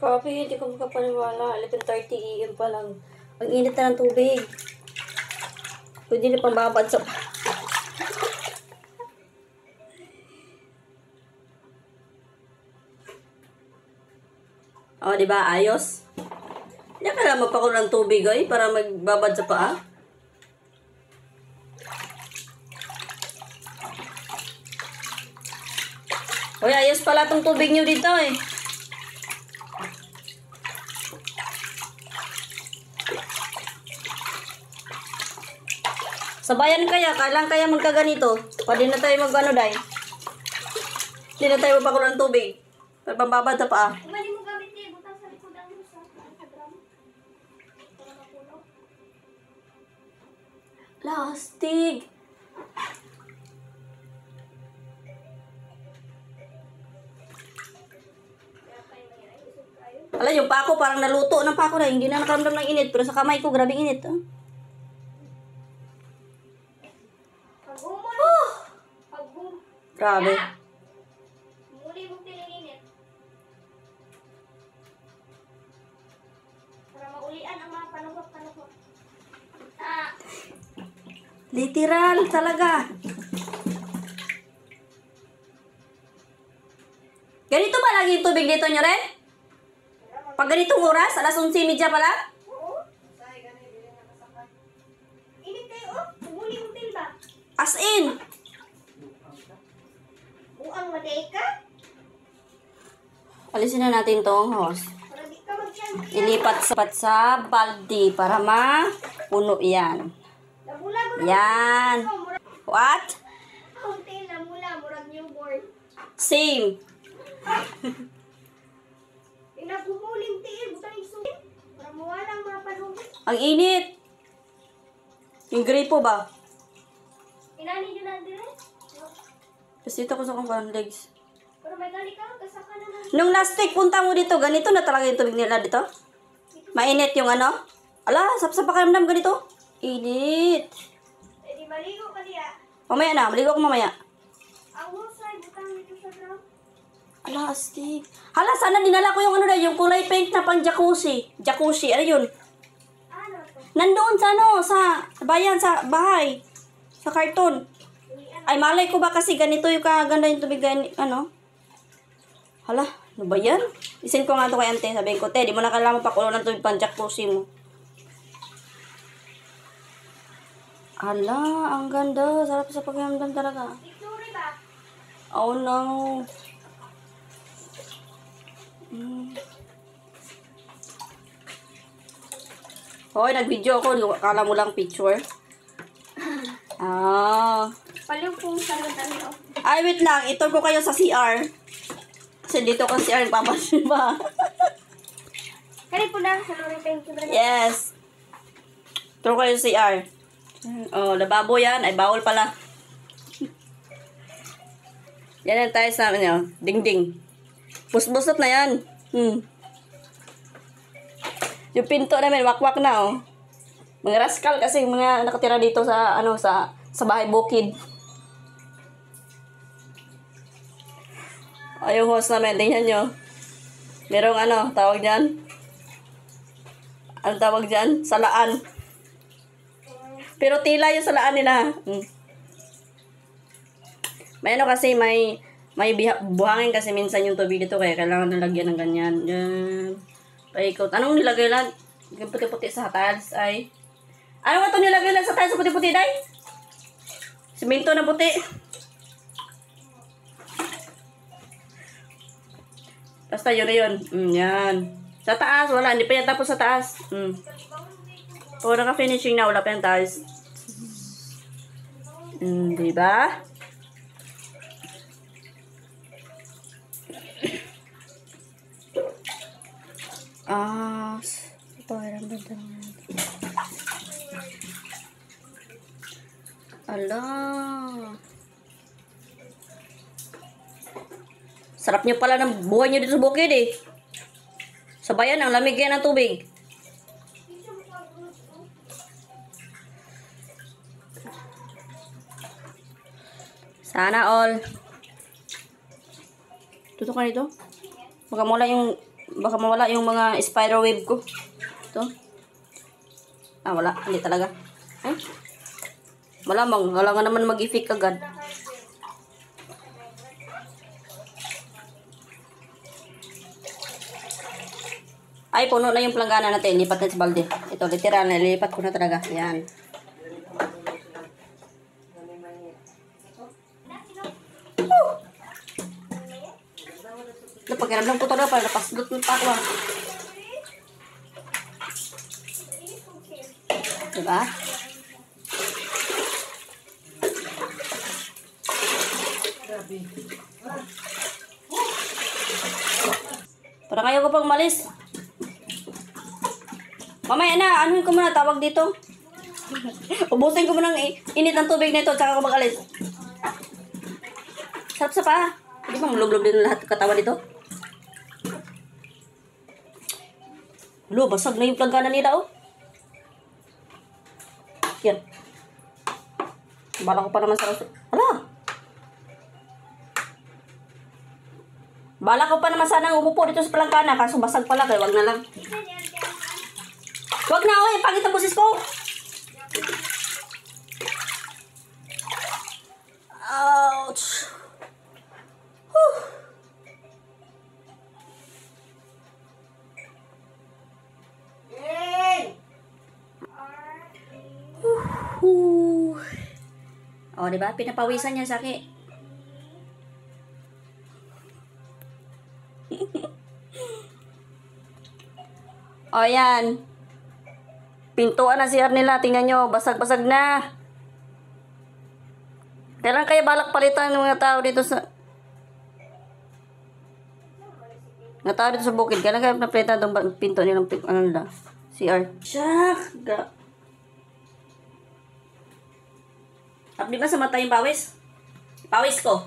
Grabe, hindi ko makapaniwala. 11:30 AM pa lang. Ang init na ng tubig. Pwede na pang babad sa... Oh, di ba? Ayos. Hindi ka lang magpakulo ng tubig, ay, para magbabad sa paa. Uy, ayos pala tong tubig nyo dito, eh. Sabayan kaya, kailan kaya magkaganito? Pwede na tayo mag-ano, day. Hindi na tayo magpakulo ng tubig. Para pambabad sa paa. Umali mo gamit niya, butang sa likod ang sa drum. Para mapuno. Plastic. Wala, yung pako parang naluto ng pako na. Hindi na nakaramdam ng init. Pero sa kamay ko, grabing init. Oh. Grabe. Muli mo tininginit. Para maulian ang mga panungkot-panungkot. Literal talaga. Ganito ba lagi yung tubig dito nyo rin? Pag ganitong oras, alas 11:30 pala? Oo. Init kayo, oh. Muli mo til ba? As in. Buang maday ka? Alisin na natin tong hose. Para di ka mag-champion. Ilipat sa baldi para mapuno yan. Namula mo na. Yan. What? Kaunti namula, murag newborn. Same. Inagumuling tiil, butang isulit. Para mawala ang mga panungkot. Ang init. Yung gripo ba? Inani nyo na dire? Tapos dito ko sa kong legs. Pero may gali ka, kasaka na lang. Nung last week punta mo dito, ganito na talaga yung tubig nila dito? Mainit yung ano? Ala, sap-sap pa karamdam ganito. Init. Eh di maligo ka diya. Mamaya na, maligo ako mamaya. Ang husay, butang dito sa drum. Ala, astig. Hala, sana dinala ko yung ano na, yung kulay pink na pang jacuzzi. Jacuzzi, ano yun? Ano to? Nandoon sa ano, sa bayan, sa bahay. Sa karton. Ay, malay ko ba kasi ganito yung kaganda yung tubig, ano? Hala, ano ba yan? Isin ko nga ito kay ante. Sabihin ko, te, di mo na kailangan pakulo ng tubig pang jacuzzi mo. Hala, ang ganda. Sarap sa pakiramdam talaga. Victory ba? Oh no. Hoy, nag-video ako. Akala mo lang picture. Ah. Paliw kong salutan mo. Ay, wait lang. Ito ko kayo sa CR. Kasi dito ko CR nagpapasin ba? Kali po na, saluri thank you. Yes. Ito ko kayo sa CR. Oh, lababo yan. Ay, bawal pala. Yan ang tayo sa ano, ding-ding. Busbusot na yan. Yung pinto namin, wakwak na, oh. Mga rascal kasi mga nakatira dito sa, ano, sa bahay bukid. Ay, yung host namin, tingnan nyo. Merong ano, tawag dyan? Ano tawag dyan? Salaan. Pero tila yung salaan nila. May ano kasi, may buhangin kasi minsan yung tubig dito, kaya kailangan nilagyan ng ganyan. Yan. Paikot. Anong nilagay lang? Yung puti-puti sa tiles ay... Ano nga ito nilagay lang sa tiles sa puti-puti, day? Simento na puti. Basta yun na yun. Yan. Sa taas, wala. Hindi pa yan tapos sa taas. Puro naka-finishing na, wala pa yung tiles. Diba? Ito ay ramdam natin. Ala. Sarap niyo pala ng buhay niyo dito sa bukid eh. Sa bayan, ang lamig yan ng tubig. Sana all. Tutok ka nito. Magamula yung Baka mawala yung mga spider web ko. Ito. Ah, wala. Hindi talaga. Eh? Malamang. Wala nga naman mag-effect agad. Ay, puno na yung planggana natin. Lipat na sa balde. Ito, literal na. Lipat ko na talaga. Yan. Pagkiramdam ko talaga para napaslot ng pakwa. Diba? Parang ayaw ko pang malis. Mamaya na, anuhin ko muna, tawag dito. Ubusin ko muna ng init ng tubig nito, tsaka ko mag-alis. Sarap sa pa. Hindi ba mulublob din lahat katawa dito? Lo, basag na yung planggana nila, oh. Yan. Bala ko pa naman sa... Hala! Bala ko pa naman sana umupo dito sa planggana, kaso basag pala, kaya wag na lang. Wag na, oy! Pangit ang boses ko! Ouch! Whew! O, diba? Pinapawisan niya sa akin. O, yan. Pintuan na CR nila. Tingnan nyo. Basag-basag na. Kailan kaya balak palitan ng mga tao dito sa... Mga tao dito sa bukid. Kailan kaya napalitan itong pinto nilang ano nila? CR. Syak! Di ba sa mata yung pawis? Pawis ko.